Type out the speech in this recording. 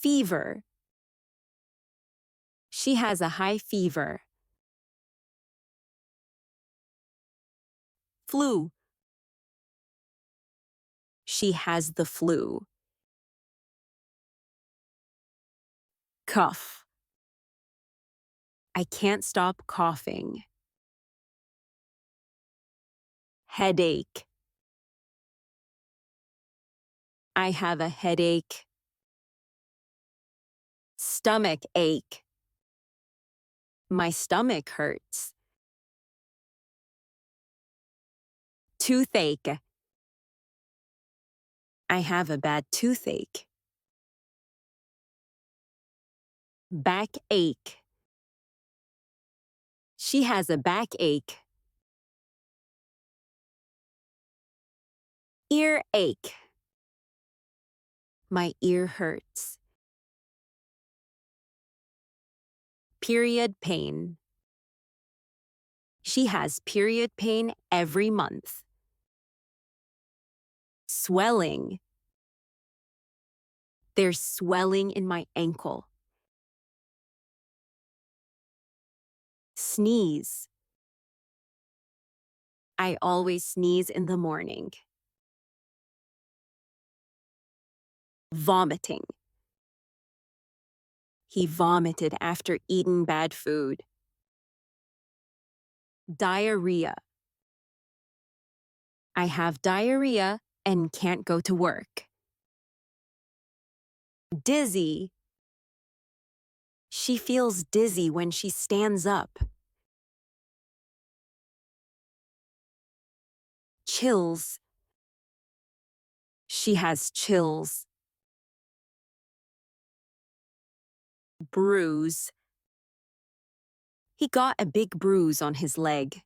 Fever. She has a high fever. Flu. She has the flu. Cough. I can't stop coughing. Headache. I have a headache. Stomach ache. My stomach hurts. Toothache. I have a bad toothache. Backache. She has a backache. Earache. My ear hurts. Period pain. She has period pain every month. Swelling. There's swelling in my ankle. Sneeze. I always sneeze in the morning. Vomiting. He vomited after eating bad food. Diarrhea. I have diarrhea and can't go to work. Dizzy. She feels dizzy when she stands up. Chills. She has chills. Bruise. He got a big bruise on his leg.